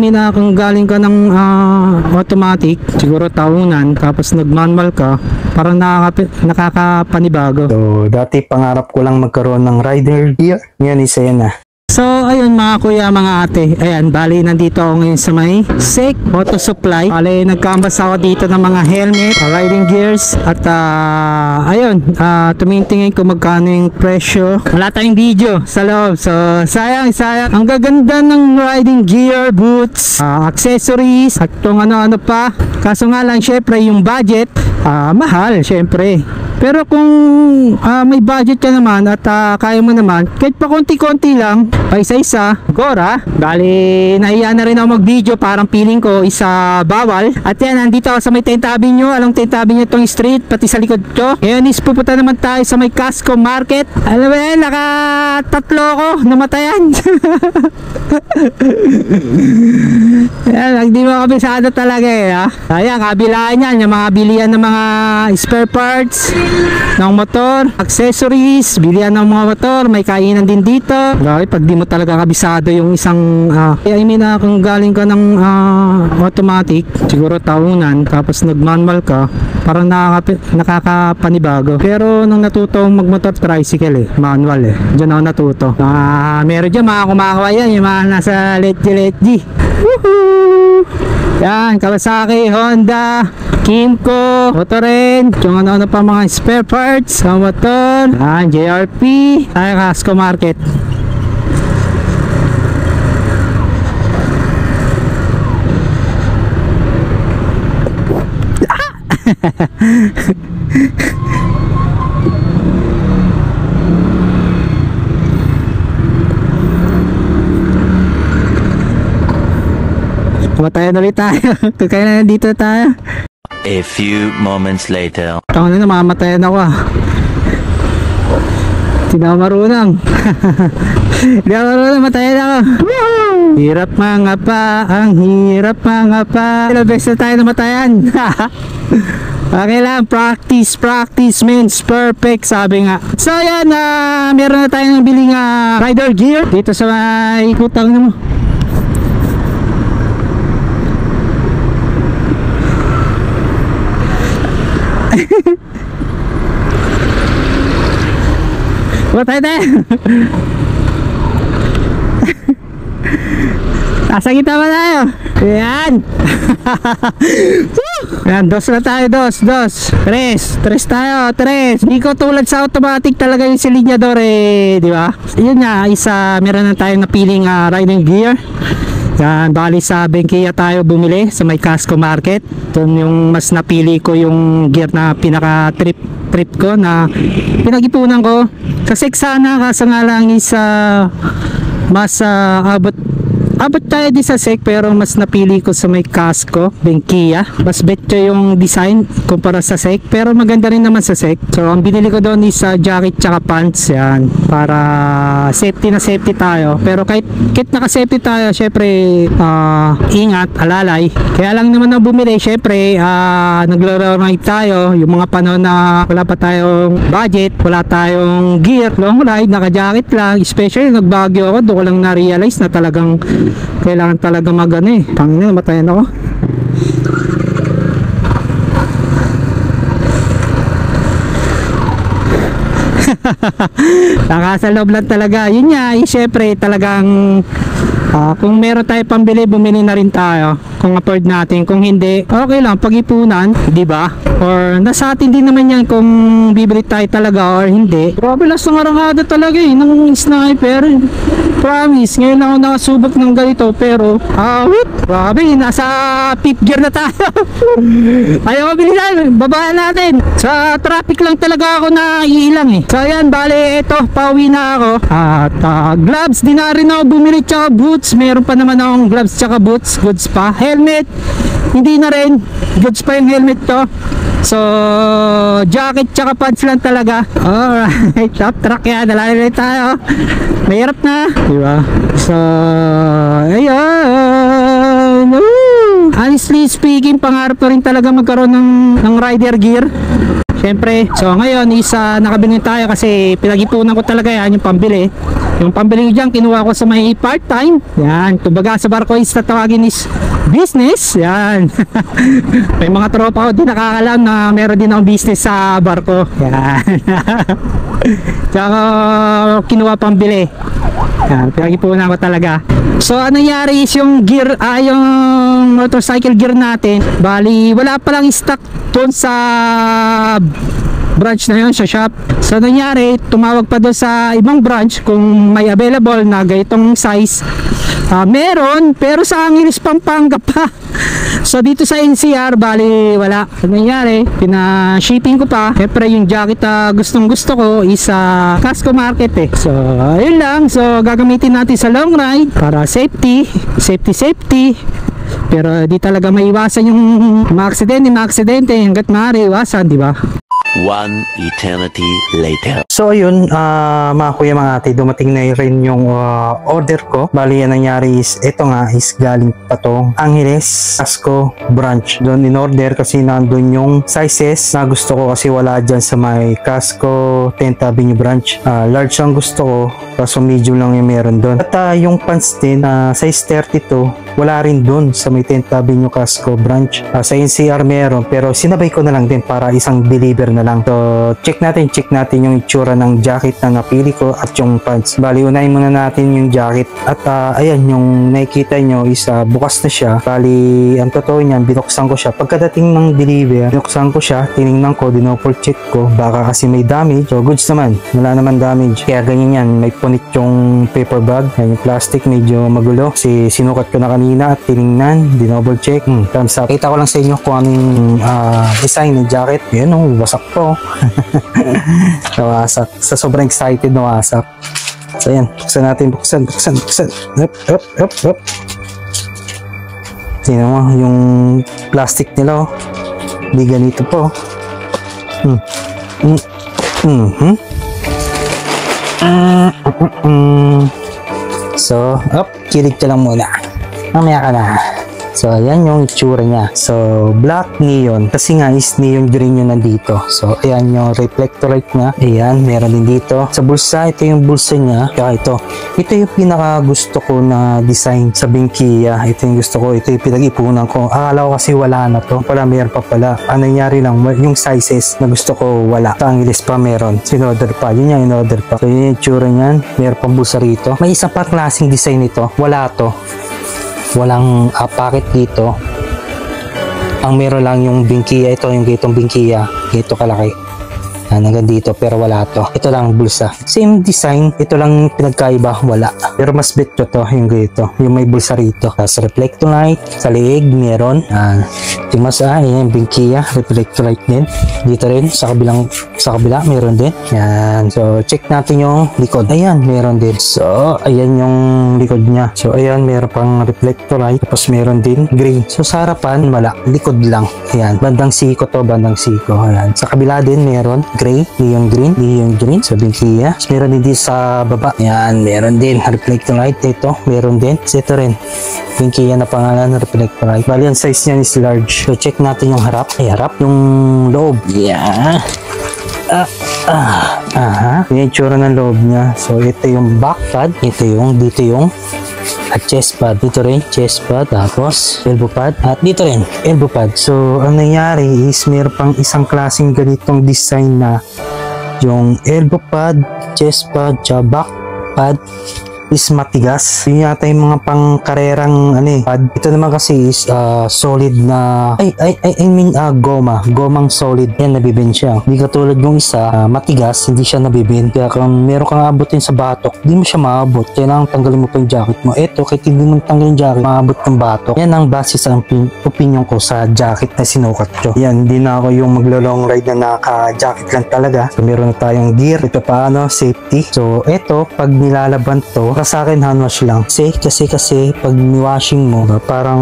mean na kung galing ka ng automatic, siguro tahunan, tapos nag-manual ka, parang nakakapanibago. So, dati pangarap ko lang magkaroon ng rider gear. Ngayon, isa yan na. So, ayun mga kuya, mga ate. Ayan, bali, nandito ako ngayon sa may SEC Auto Supply. Bali, nagkambas ako dito ng mga helmet, riding gears. At, ayun, tumingin kung magkano yung presyo. Wala tayong video sa loob. So, sayang. Ang gaganda ng riding gear, boots, accessories, at kung ano-ano pa. Kaso nga lang, syempre, yung budget, mahal, syempre. Pero kung may budget ka naman at kaya mo naman, kahit pa konti-konti lang, pa isa-isa, gora. Bali, nahiya na rin ako mag-video, parang feeling ko isa bawal. At yan, nandito ako sa may 10th Avenue. Along 10th Avenue itong street, pati sa likod ko. Ngayon is pupunta naman tayo sa may Casco Market. Alam mo yan, nakatatlo ko, namatayan. Yan, hindi mo kabisado talaga eh. Ayan, kabilaan yan, yung mga bilihan ng mga spare parts ng motor, accessories, bilihan ng mga motor, may kainan din dito. Grabe, pag di mo talaga kabisado yung isang kung galing ka ng automatic, siguro tahunan, tapos nag-manual ka, parang nakakapanibago. Pero nung natuto magmotor tricycle manual diyan ako natuto. Meron dyan mga kumakawa yan, yung mga nasa letji. Woohoo! Yan, Kawasaki, Honda, Kimco, Motoren, yung ano-ano pa mga spare parts sa motor. Yan, JRP, ay Casco Market. Matayan ulit tayo. Kaya na dito tayo. A few moments later. Ako na namamatayan ako Hindi na ako marunong. Hindi ako marunong, matayan ako. Hirap mga pa, ang hirap mga pa. Ilang beses na tayo namatayan. Okay lang, practice means perfect, sabi nga. So yan, meron na tayong biling rider gear dito sa may putang na mo. Patay tayo. Nasa kita ba tayo? Yan. Yan, dos na tayo, dos. Tres tayo, tres. Hindi ko tulad sa automatic talaga yung silinyador di ba? Yun nga, meron na tayong napiling riding gear. Yan, bali sa Benkia tayo bumili sa may Casco Market. Doon yung mas napili ko yung gear na pinaka-trip ko na pinag-ipunan ko. Kasi sana, kaso nga lang mas abot tayo din sa SEC, pero mas napili ko sa may Casco, Benkia. Mas better yung design kumpara sa SEC, pero maganda rin naman sa SEC. So ang binili ko doon is jacket tsaka pants, yan, para safety tayo. Pero kahit naka-safety tayo, syempre ingat, alalay. Kaya lang naman na bumili, syempre naglo-ride tayo yung mga panahon na wala pa tayong budget, wala tayong gear, long ride, naka-jacket lang. Especially nagbagyo ako, doon ko lang na-realize na talagang kailangan talaga magano Panginoon, matayan ako. Nakasa loob lang talaga. Yun nga, syempre talagang kung meron tayo pambili, bumili na rin tayo kung afford natin. Kung hindi, okay lang, pag-ipunan, di ba? Or nasa atin din naman yan kung bibili tayo talaga or hindi. Grabe, last ng arangada talaga ng sniper. Promise, ngayon ako nakasubok ng ganito, pero grabe, nasa 5th gear na tayo. Ayaw bilisan, babaan natin. Sa traffic lang talaga ako naiilang So ayan, bale, eto, pauwi na ako. At gloves, di na rin ako bumili, tsaka boots. Meron pa naman akong gloves tsaka boots, goods pa. Helmet, hindi na rin, goods pa yung helmet to. So jacket tsaka pants lang talaga. Alright, top track yan, nalalay tayo. Mahirap na, diba? So ayun. Honestly speaking, pangarap ko rin talaga magkaroon ng rider gear. Siyempre, so ngayon nakabili tayo kasi pinag-ipunan ko talaga yan, yung pambili. Yung pambili ko dyan, kinuha ko sa may part-time. Yan, kumbaga sa barko is tatawagin is business. Yan. May mga tropa ko din nakakalam na meron din akong business sa barko. Yan. Tsaka kinuha pambili. Yan, pinag-ipunan ko talaga. So anong nangyari is yung gear, yung motorcycle gear natin, bali wala pa lang stock doon sa branch na yun, sa shop. So nangyari, tumawag pa doon sa ibang branch kung may available na ganitong size. Meron, pero sa Angeles, Pampanga pa. So dito sa NCR, bali wala. So nangyari, pina-shipping ko pa. Siyempre yung jacket gustong gusto ko is Casco Market eh. So ayun lang, so gagamitin natin sa long ride para safety. Pero di talaga maiwasan yung ma-aksidente hanggat maaari iwasan, di ba? One eternity later. So ayun, mga kuya mga ate, dumating na rin yung order ko. Bali yan nangyari is, ito nga is galing pa to Angeles Casco branch. Doon in order kasi nandun yung sizes na gusto ko kasi wala dyan sa may Casco 10th Avenue branch. Large ang gusto ko, kaso medium lang yung meron doon. At yung pants din, size 32, wala rin doon sa may 10th Avenue Casco branch. Sa NCR meron, pero sinabay ko na lang din para isang deliver na lang. So check natin yung itsura ng jacket na napili ko at yung pants. Bali unahin muna natin yung jacket at ayan, yung nakikita nyo is bukas na siya. Bali ang totoo niyan, binuksan ko siya. Pagkadating ng deliver, binuksan ko siya, tinignan ko, dinopol check ko, baka kasi may damage. So goods naman, wala naman damage. Kaya ganyan yan, may punit yung paper bag. Yan, yung plastic medyo magulo kasi sinukat ko na kanina at tinignan, dinopol check. Thumbs up. Kita ko lang sa inyo kung anong design ng jacket. Yan o, wasak to. Nawasak. Sa sobrang excited, nawasak. So yan, buksan natin, buksan. Up. Tingnan mo, yung plastic nila oh. Di ganito po. So, kilig ka lang muna. Mamaya ka na. So, ayan yung itsura niya. So, black neon. Kasi nga is neon green yung nandito. So, ayan yung reflector light niya. Ayan, meron din dito. Sa bulsa, ito yung bulsa niya. Kaya ito. Ito yung pinaka gusto ko na design sa Binkia. Ito yung gusto ko. Ito yung pinag-ipunan ko. Akala ko kasi wala na to. Pala, meron pa pala. Ang nangyari lang, yung sizes na gusto ko wala. Sa Angeles pa meron. Sinorder pa. Yun yung in-order pa. So, yun yung itsura niyan. Meron pang bulsa rito. May isang pa klaseng design nito. Wala to. Walang packet dito. Ang meron lang yung Binkia. Ito yung gitong Binkia. Ito kalaki. Hanggang dito, pero wala to. Ito lang bulsa. Same design. Ito lang pinagkaiba. Wala. Pero mas bet ko to yung gito. Yung may bulsa rito. Tapos reflector light. Sa leeg meron. Timas yung Binkia. Reflector light din. Dito rin. Sa kabila meron din. Yan. So check natin yung likod. Ayan, meron din. So ayan yung likod niya. So ayan, meron pang reflector light. Tapos meron din gray. So sa harapan wala. Likod lang. Ayan. Bandang siko to. Bandang siko. Ayan. Sa kabila din meron gray, neon green sa Binkia. Meron din dito sa baba. Yan, meron din reflector light. Ito, meron din. Ito rin, Binkia na pangalan, reflector light. Bali, ang size niya is large. So, check natin yung harap. Ay, harap. Yung loob. Yeah. Yung itsura ng loob niya. So, ito yung back pad. Dito yung chest pad. Dito rin, chest pad. Tapos, elbow pad. At dito rin, elbow pad. So, ang nangyari is meron pang isang klaseng ganitong design na yung elbow pad, chest pad, tsaka back pad is matigas. Yun yata yung mga pangkarerang pad. Ito naman kasi is solid na gomang solid. Yan, nabibend siya. Hindi katulad yung isa matigas, hindi siya nabibend. Kaya kung meron kang abutin sa batok, hindi mo siya maabot. Kailangan tanggalin mo pa yung jacket mo. Ito, kahit hindi mo tanggalin yung jacket, maabot ng batok. Yan ang base sa opinion ko sa jacket na sinukat ko. Yan, hindi na ako yung maglo-long ride na naka-jacket lang talaga. So, meron na tayong gear. Ito paano, safety. So, ito, pag nilalaban to, sa akin hand wash lang. Kasi pag ni-washing mo, parang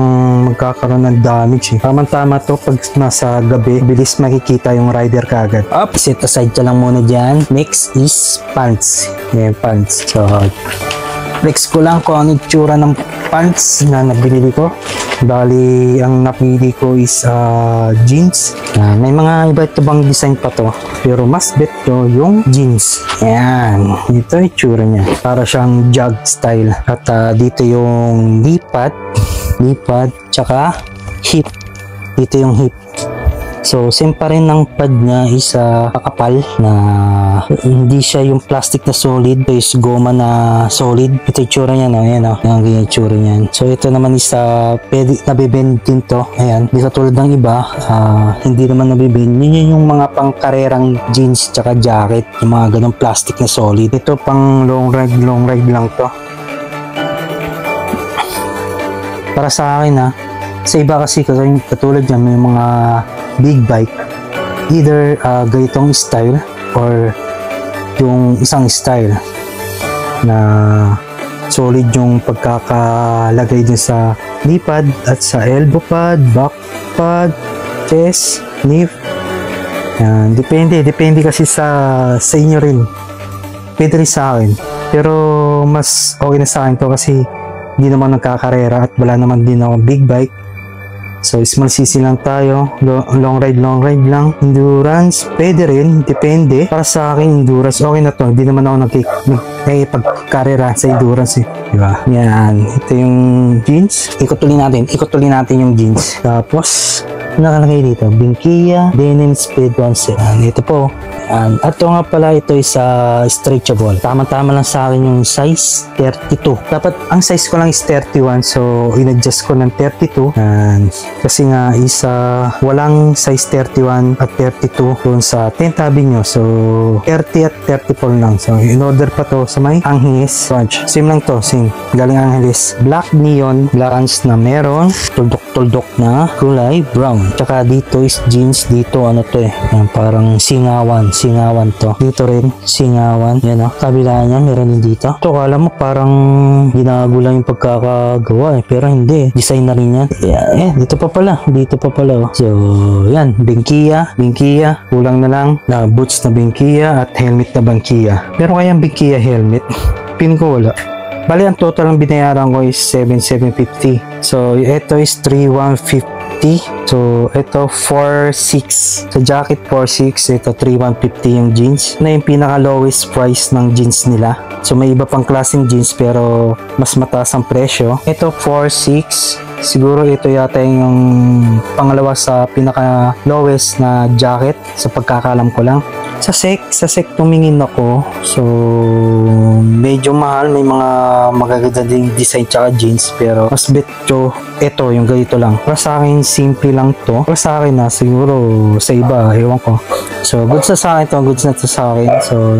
magkakaroon ng damage. Tama-tama to pag nasa gabi, bilis makikita yung rider kaagad. Set aside ka lang muna dyan. Next is pants. Yan, pants. So, flex ko lang kung ano itsura ng pants na nabili ko. Bali, ang napili ko is jeans. May mga iba't ibang design pa to, pero mas bet ko yung jeans. Yan, ito yung itsura niya. Para siyang jog style. At dito yung lipat, tsaka hip. Dito yung hip. So, same pa rin ng pad niya is kakapal na hindi siya yung plastic na solid. Ito is goma na solid. Ito yung tsura niya, no? Ayan, no? Yung ganyan tsura niyan. So, ito naman is pwede nabibend din to. Ayan. Hindi katulad ng iba, hindi naman nabibend. Yun yung mga pang-karerang jeans tsaka jacket. Yung mga ganong plastic na solid. Ito pang long ride lang to. Para sa akin, sa iba kasi katulad yan, may mga big bike, either ganitong style or yung isang style na solid yung pagkakalagay dun sa knee pad at sa elbow pad, back pad, chest, knee. Yan, depende kasi sa inyo rin. Pwede rin sa akin, pero mas okay na sa akin to kasi hindi naman nagkakarera at wala naman din ako big bike. So, small CC lang tayo. Long ride lang. Endurance, pwede rin. Depende. Para sa akin, endurance, okay na to. Hindi naman ako nagkipagkarera sa endurance eh. Diba? Yan. Ito yung jeans. Ikot uli natin yung jeans. Tapos, nakalagay dito, Binkia Denim Speed 1 Yan. Ito po. Yan. At ito nga pala, ito is stretchable. Tama-tama lang sa akin yung size 32. Dapat, ang size ko lang is 31. So, in-adjust ko ng 32. Yan. Kasi nga is walang size 31 at 32 doon sa 10th Avenue. So 30 at 34 lang. So in order pa to sa may Angeles branch. Same lang to, same. Galing Angeles. Black neon, black pants na meron tuldok na kulay brown. Tsaka dito is jeans. Dito ano to eh. Yan, parang singawan to. Dito rin singawan. Yan kabila niya meron din dito. Ito kala mo parang ginago lang yung pagkakagawa eh. Pero hindi. Design na rin yan. Yeah, dito pa pala oh. So yan, Binkia, kulang na lang na boots na Binkia at helmet na Binkia. Pero kaya Binkia helmet pin ko wala. Bali ang total ang binayaran ko is 7,750. So ito is 3,150. So ito 4,600 sa jacket, 4,600. Ito 3,150 yung jeans na yung pinaka lowest price ng jeans nila. So may iba pang klaseng jeans pero mas mataas ang presyo. Ito 4,600. Siguro ito yata yung pangalawa sa pinaka lowest na jacket sa pagkakalam ko lang. Sa sec tumingin ako. So medyo mahal, may mga magaganda ding design tsaka jeans, pero mas bet ko ito yung ganito lang. Para sa akin simple lang to. Para sa akin siguro sa iba ewan ko. So goods na sa akin to, goods na to sa akin. So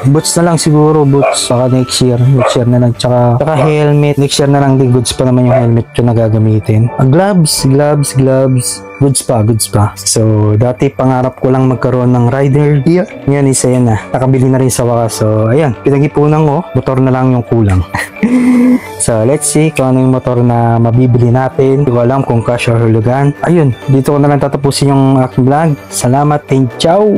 boots na lang siguro, boots saka next year na lang, tsaka helmet next year na lang din. Goods pa naman yung helmet ko na gagamitin. Gloves goods pa. So dati pangarap ko lang magkaroon ng rider gear. Ngayon isa yan na, nakabili na rin sa wakas. So ayan, pinag-ipunan ko, motor na lang yung kulang. So let's see kung ano yung motor na mabibili natin. Hindi ko alam kung cash or hulugan. Ayun, dito ko na lang tatapusin yung aking vlog. Salamat and ciao!